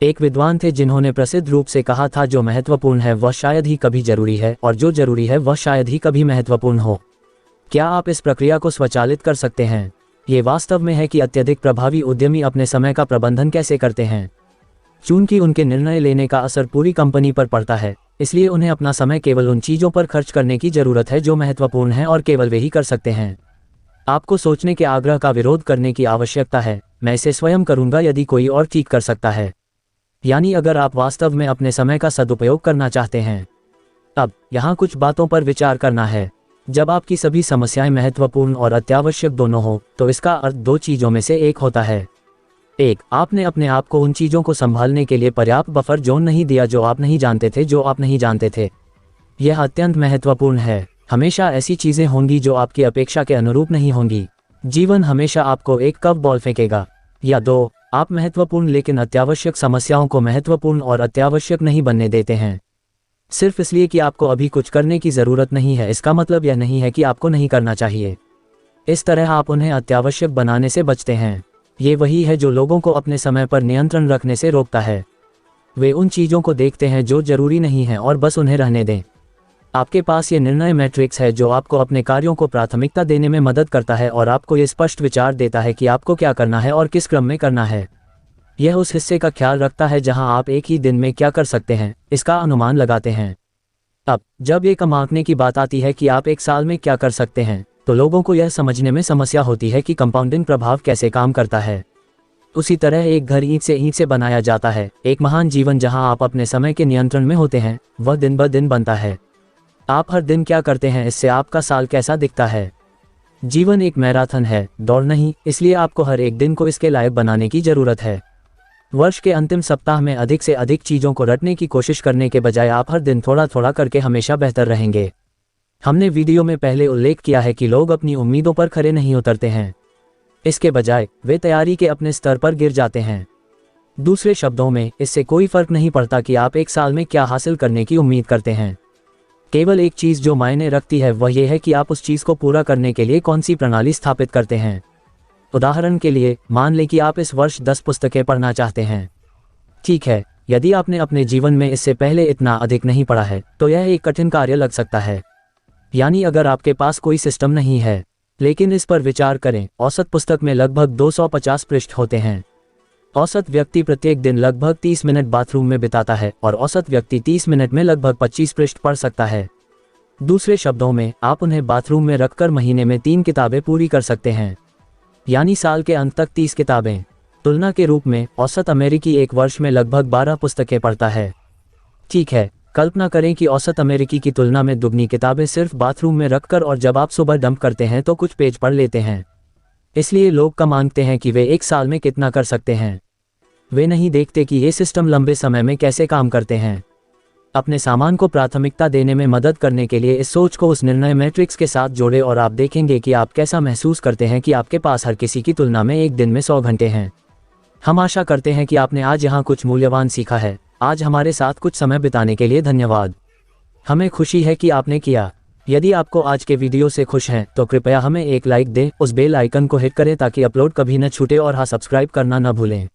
एक विद्वान थे जिन्होंने प्रसिद्ध रूप से कहा था, जो महत्वपूर्ण है वह शायद ही कभी जरूरी है और जो जरूरी है वह शायद ही कभी महत्वपूर्ण हो। क्या आप इस प्रक्रिया को स्वचालित कर सकते हैं? ये वास्तव में है कि अत्यधिक प्रभावी उद्यमी अपने समय का प्रबंधन कैसे करते हैं। चूंकि उनके निर्णय लेने का असर पूरी कंपनी पर पड़ता है, इसलिए उन्हें अपना समय केवल उन चीज़ों पर खर्च करने की ज़रूरत है जो महत्वपूर्ण हैं और केवल वे ही कर सकते हैं। आपको सोचने के आग्रह का विरोध करने की आवश्यकता है, मैं इसे स्वयं करूंगा यदि कोई और ठीक कर सकता है। यानी अगर आप वास्तव में अपने समय का सदुपयोग करना चाहते हैं। अब यहाँ कुछ बातों पर विचार करना है। जब आपकी सभी समस्याएं महत्वपूर्ण और अत्यावश्यक दोनों हो, तो इसका अर्थ दो चीज़ों में से एक होता है। एक, आपने अपने आप को उन चीज़ों को संभालने के लिए पर्याप्त बफर जोन नहीं दिया जो आप नहीं जानते थे। यह अत्यंत महत्वपूर्ण है। हमेशा ऐसी चीज़ें होंगी जो आपकी अपेक्षा के अनुरूप नहीं होंगी। जीवन हमेशा आपको एक कप बॉल फेंकेगा। या दो, आप महत्वपूर्ण लेकिन अत्यावश्यक समस्याओं को महत्वपूर्ण और अत्यावश्यक नहीं बनने देते हैं। सिर्फ इसलिए कि आपको अभी कुछ करने की ज़रूरत नहीं है, इसका मतलब यह नहीं है कि आपको नहीं करना चाहिए। इस तरह आप उन्हें अत्यावश्यक बनाने से बचते हैं। ये वही है जो लोगों को अपने समय पर नियंत्रण रखने से रोकता है। वे उन चीज़ों को देखते हैं जो जरूरी नहीं हैं और बस उन्हें रहने दें। आपके पास ये निर्णय मैट्रिक्स है जो आपको अपने कार्यों को प्राथमिकता देने में मदद करता है और आपको ये स्पष्ट विचार देता है कि आपको क्या करना है और किस क्रम में करना है। यह उस हिस्से का ख्याल रखता है जहां आप एक ही दिन में क्या कर सकते हैं, इसका अनुमान लगाते हैं। अब जब ये कम आंकने की बात आती है कि आप एक साल में क्या कर सकते हैं, तो लोगों को यह समझने में समस्या होती है कि कंपाउंडिंग प्रभाव कैसे काम करता है। उसी तरह एक घर ईंट से बनाया जाता है। एक महान जीवन जहां आप अपने समय के नियंत्रण में होते हैं, वह दिन ब दिन बनता है। आप हर दिन क्या करते हैं, इससे आपका साल कैसा दिखता है। जीवन एक मैराथन है, दौड़ नहीं, इसलिए आपको हर एक दिन को इसके लायक बनाने की जरूरत है। वर्ष के अंतिम सप्ताह में अधिक से अधिक चीज़ों को रटने की कोशिश करने के बजाय आप हर दिन थोड़ा थोड़ा करके हमेशा बेहतर रहेंगे। हमने वीडियो में पहले उल्लेख किया है कि लोग अपनी उम्मीदों पर खरे नहीं उतरते हैं। इसके बजाय वे तैयारी के अपने स्तर पर गिर जाते हैं। दूसरे शब्दों में, इससे कोई फर्क नहीं पड़ता कि आप एक साल में क्या हासिल करने की उम्मीद करते हैं। केवल एक चीज़ जो मायने रखती है वह यह है कि आप उस चीज़ को पूरा करने के लिए कौन सी प्रणाली स्थापित करते हैं। उदाहरण के लिए, मान लें कि आप इस वर्ष 10 पुस्तकें पढ़ना चाहते हैं। ठीक है, यदि आपने अपने जीवन में इससे पहले इतना अधिक नहीं पढ़ा है, तो यह एक कठिन कार्य लग सकता है। यानी अगर आपके पास कोई सिस्टम नहीं है। लेकिन इस पर विचार करें, औसत पुस्तक में लगभग 250 पृष्ठ होते हैं। औसत व्यक्ति प्रत्येक दिन लगभग 30 मिनट बाथरूम में बिताता है और औसत व्यक्ति 30 मिनट में लगभग 25 पृष्ठ पढ़ सकता है। दूसरे शब्दों में, आप उन्हें बाथरूम में रखकर महीने में 3 किताबें पूरी कर सकते हैं। यानी साल के अंत तक 30 किताबें। तुलना के रूप में, औसत अमेरिकी एक वर्ष में लगभग 12 पुस्तकें पढ़ता है। ठीक है, कल्पना करें कि औसत अमेरिकी की तुलना में दुगनी किताबें सिर्फ बाथरूम में रखकर, और जब आप सुबह डंप करते हैं तो कुछ पेज पढ़ लेते हैं। इसलिए लोग कम आंकते हैं कि वे एक साल में कितना कर सकते हैं। वे नहीं देखते कि ये सिस्टम लंबे समय में कैसे काम करते हैं। अपने सामान को प्राथमिकता देने में मदद करने के लिए इस सोच को उस निर्णय मैट्रिक्स के साथ जोड़ें और आप देखेंगे कि आप कैसा महसूस करते हैं कि आपके पास हर किसी की तुलना में एक दिन में 100 घंटे हैं। हम आशा करते हैं कि आपने आज यहाँ कुछ मूल्यवान सीखा है। आज हमारे साथ कुछ समय बिताने के लिए धन्यवाद। हमें खुशी है कि आपने किया। यदि आपको आज के वीडियो से खुश हैं, तो कृपया हमें एक लाइक दें, उस बेल आइकन को हिट करें ताकि अपलोड कभी न छूटे, और हाँ, सब्सक्राइब करना न भूलें।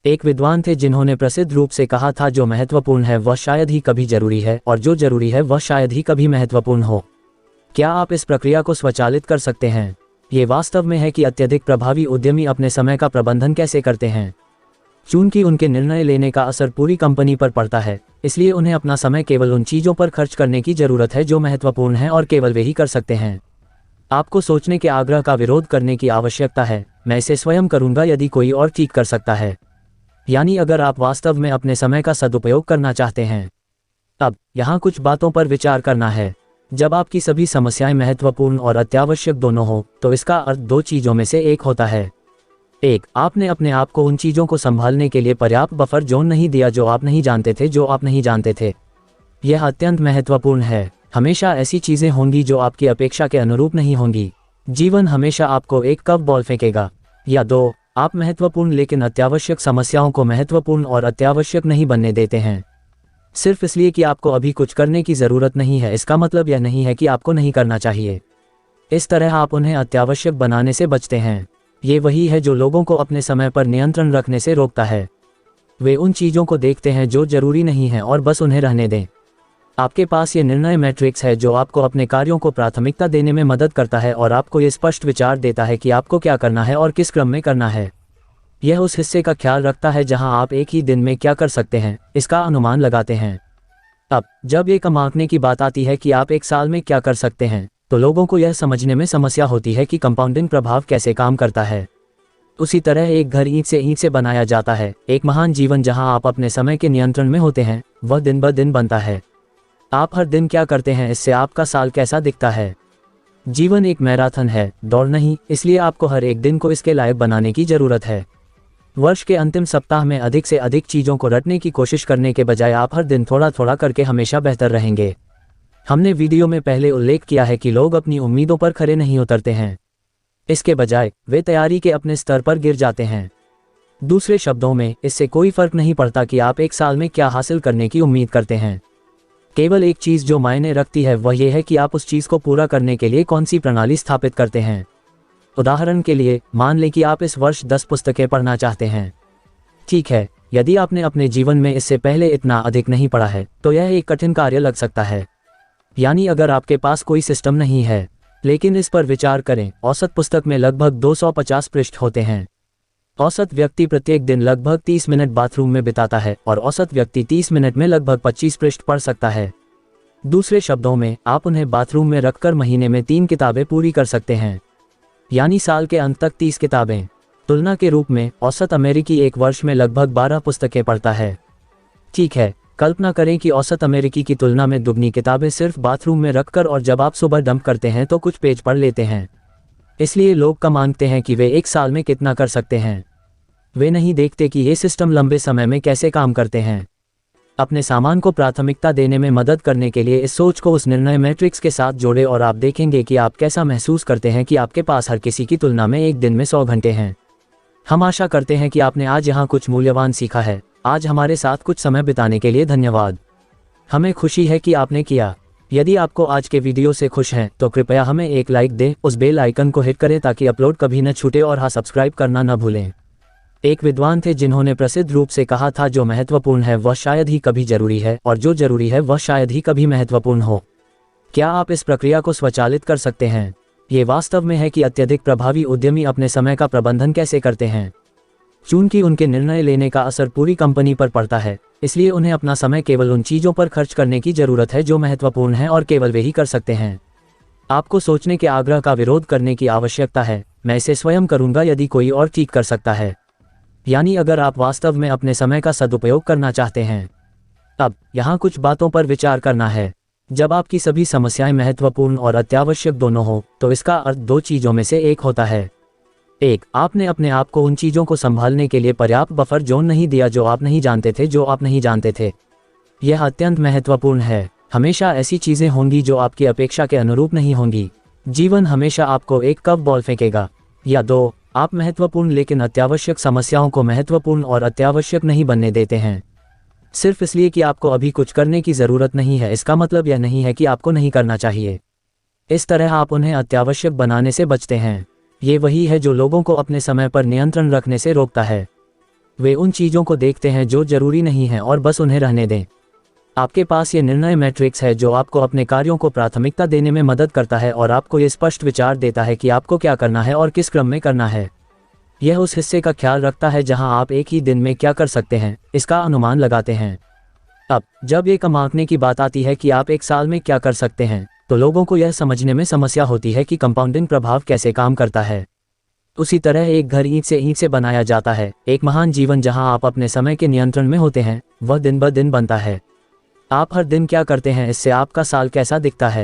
एक विद्वान थे जिन्होंने प्रसिद्ध रूप से कहा था, जो महत्वपूर्ण है वह शायद ही कभी जरूरी है और जो जरूरी है वह शायद ही कभी महत्वपूर्ण हो। क्या आप इस प्रक्रिया को स्वचालित कर सकते हैं? ये वास्तव में है कि अत्यधिक प्रभावी उद्यमी अपने समय का प्रबंधन कैसे करते हैं। चूंकि उनके निर्णय लेने का असर पूरी कंपनी पर पड़ता है, इसलिए उन्हें अपना समय केवल उन चीज़ों पर खर्च करने की ज़रूरत है जो महत्वपूर्ण हैं और केवल वे ही कर सकते हैं। आपको सोचने के आग्रह का विरोध करने की आवश्यकता है, मैं इसे स्वयं करूंगा यदि कोई और ठीक कर सकता है। यानी अगर आप वास्तव में अपने समय का सदुपयोग करना चाहते हैं। अब यहाँ कुछ बातों पर विचार करना है। जब आपकी सभी समस्याएं महत्वपूर्ण और अत्यावश्यक दोनों हो, तो इसका अर्थ दो चीज़ों में से एक होता है। एक, आपने अपने आप को उन चीज़ों को संभालने के लिए पर्याप्त बफर जोन नहीं दिया जो आप नहीं जानते थे। यह अत्यंत महत्वपूर्ण है। हमेशा ऐसी चीज़ें होंगी जो आपकी अपेक्षा के अनुरूप नहीं होंगी। जीवन हमेशा आपको एक कप बॉल फेंकेगा। या दो, आप महत्वपूर्ण लेकिन अत्यावश्यक समस्याओं को महत्वपूर्ण और अत्यावश्यक नहीं बनने देते हैं। सिर्फ इसलिए कि आपको अभी कुछ करने की ज़रूरत नहीं है, इसका मतलब यह नहीं है कि आपको नहीं करना चाहिए। इस तरह आप उन्हें अत्यावश्यक बनाने से बचते हैं। ये वही है जो लोगों को अपने समय पर नियंत्रण रखने से रोकता है। वे उन चीज़ों को देखते हैं जो जरूरी नहीं है और बस उन्हें रहने दें। आपके पास ये निर्णय मैट्रिक्स है जो आपको अपने कार्यों को प्राथमिकता देने में मदद करता है और आपको ये स्पष्ट विचार देता है कि आपको क्या करना है और किस क्रम में करना है। यह उस हिस्से का ख्याल रखता है जहां आप एक ही दिन में क्या कर सकते हैं, इसका अनुमान लगाते हैं। अब जब ये कम आंकने की बात आती है कि आप एक साल में क्या कर सकते हैं, तो लोगों को यह समझने में समस्या होती है कि कंपाउंडिंग प्रभाव कैसे काम करता है। उसी तरह एक घर ईंट से बनाया जाता है। एक महान जीवन जहां आप अपने समय के नियंत्रण में होते हैं, वह दिन ब दिन बनता है। आप हर दिन क्या करते हैं, इससे आपका साल कैसा दिखता है। जीवन एक मैराथन है, दौड़ नहीं, इसलिए आपको हर एक दिन को इसके लायक बनाने की जरूरत है। वर्ष के अंतिम सप्ताह में अधिक से अधिक चीज़ों को रटने की कोशिश करने के बजाय आप हर दिन थोड़ा थोड़ा करके हमेशा बेहतर रहेंगे। हमने वीडियो में पहले उल्लेख किया है कि लोग अपनी उम्मीदों पर खरे नहीं उतरते हैं। इसके बजाय वे तैयारी के अपने स्तर पर गिर जाते हैं। दूसरे शब्दों में, इससे कोई फर्क नहीं पड़ता कि आप एक साल में क्या हासिल करने की उम्मीद करते हैं। केवल एक चीज़ जो मायने रखती है वह यह है कि आप उस चीज़ को पूरा करने के लिए कौन सी प्रणाली स्थापित करते हैं। उदाहरण के लिए, मान लें कि आप इस वर्ष 10 पुस्तकें पढ़ना चाहते हैं। ठीक है, यदि आपने अपने जीवन में इससे पहले इतना अधिक नहीं पढ़ा है तो यह एक कठिन कार्य लग सकता है। यानी अगर आपके पास कोई सिस्टम नहीं है। लेकिन इस पर विचार करें, औसत पुस्तक में लगभग 250 पृष्ठ होते हैं। औसत व्यक्ति प्रत्येक दिन लगभग 30 मिनट बाथरूम में बिताता है और औसत व्यक्ति 30 मिनट में लगभग 25 पृष्ठ पढ़ सकता है। दूसरे शब्दों में, आप उन्हें बाथरूम में रखकर महीने में 3 किताबें पूरी कर सकते हैं, यानी साल के अंत तक 30 किताबें। तुलना के रूप में, औसत अमेरिकी एक वर्ष में लगभग 12 पुस्तकें पढ़ता है। ठीक है, कल्पना करें कि औसत अमेरिकी की तुलना में दुगनी किताबें सिर्फ बाथरूम में रखकर और जब आप सुबह डंप करते हैं तो कुछ पेज पढ़ लेते हैं। इसलिए लोग कम मांगते हैं कि वे एक साल में कितना कर सकते हैं। वे नहीं देखते कि ये सिस्टम लंबे समय में कैसे काम करते हैं। अपने सामान को प्राथमिकता देने में मदद करने के लिए इस सोच को उस निर्णय मैट्रिक्स के साथ जोड़े और आप देखेंगे कि आप कैसा महसूस करते हैं कि आपके पास हर किसी की तुलना में एक दिन में 100 घंटे हैं। हम आशा करते हैं कि आपने आज यहाँ कुछ मूल्यवान सीखा है। आज हमारे साथ कुछ समय बिताने के लिए धन्यवाद। हमें खुशी है कि आपने किया। यदि आपको आज के वीडियो से खुश हैं तो कृपया हमें एक लाइक दें, उस बेल आइकन को हिट करें ताकि अपलोड कभी न छूटे और हाँ, सब्सक्राइब करना न भूलें। एक विद्वान थे जिन्होंने प्रसिद्ध रूप से कहा था, जो महत्वपूर्ण है वह शायद ही कभी जरूरी है और जो जरूरी है वह शायद ही कभी महत्वपूर्ण हो। क्या आप इस प्रक्रिया को स्वचालित कर सकते हैं? ये वास्तव में है कि अत्यधिक प्रभावी उद्यमी अपने समय का प्रबंधन कैसे करते हैं। चूंकि उनके निर्णय लेने का असर पूरी कंपनी पर पड़ता है, इसलिए उन्हें अपना समय केवल उन चीज़ों पर खर्च करने की ज़रूरत है जो महत्वपूर्ण हैं और केवल वे ही कर सकते हैं। आपको सोचने के आग्रह का विरोध करने की आवश्यकता है, मैं इसे स्वयं करूंगा यदि कोई और ठीक कर सकता है। यानी अगर आप वास्तव में अपने समय का सदुपयोग करना चाहते हैं। अब यहाँ कुछ बातों पर विचार करना है। जब आपकी सभी समस्याएं महत्वपूर्ण और अत्यावश्यक दोनों हो तो इसका अर्थ दो चीज़ों में से एक होता है। एक, आपने अपने आप को उन चीज़ों को संभालने के लिए पर्याप्त बफर जोन नहीं दिया जो आप नहीं जानते थे। यह अत्यंत महत्वपूर्ण है। हमेशा ऐसी चीज़ें होंगी जो आपकी अपेक्षा के अनुरूप नहीं होंगी। जीवन हमेशा आपको एक कप बॉल फेंकेगा। या दो, आप महत्वपूर्ण लेकिन अत्यावश्यक समस्याओं को महत्वपूर्ण और अत्यावश्यक नहीं बनने देते हैं। सिर्फ इसलिए कि आपको अभी कुछ करने की ज़रूरत नहीं है, इसका मतलब यह नहीं है कि आपको नहीं करना चाहिए। इस तरह आप उन्हें अत्यावश्यक बनाने से बचते हैं। ये वही है जो लोगों को अपने समय पर नियंत्रण रखने से रोकता है। वे उन चीज़ों को देखते हैं जो जरूरी नहीं है और बस उन्हें रहने दें। आपके पास ये निर्णय मैट्रिक्स है जो आपको अपने कार्यों को प्राथमिकता देने में मदद करता है और आपको ये स्पष्ट विचार देता है कि आपको क्या करना है और किस क्रम में करना है। यह उस हिस्से का ख्याल रखता है जहां आप एक ही दिन में क्या कर सकते हैं, इसका अनुमान लगाते हैं। अब जब ये कम आंकने की बात आती है कि आप एक साल में क्या कर सकते हैं, तो लोगों को यह समझने में समस्या होती है कि कंपाउंडिंग प्रभाव कैसे काम करता है। उसी तरह एक घर ईंट से बनाया जाता है। एक महान जीवन जहां आप अपने समय के नियंत्रण में होते हैं, वह दिन ब दिन बनता है। आप हर दिन क्या करते हैं, इससे आपका साल कैसा दिखता है।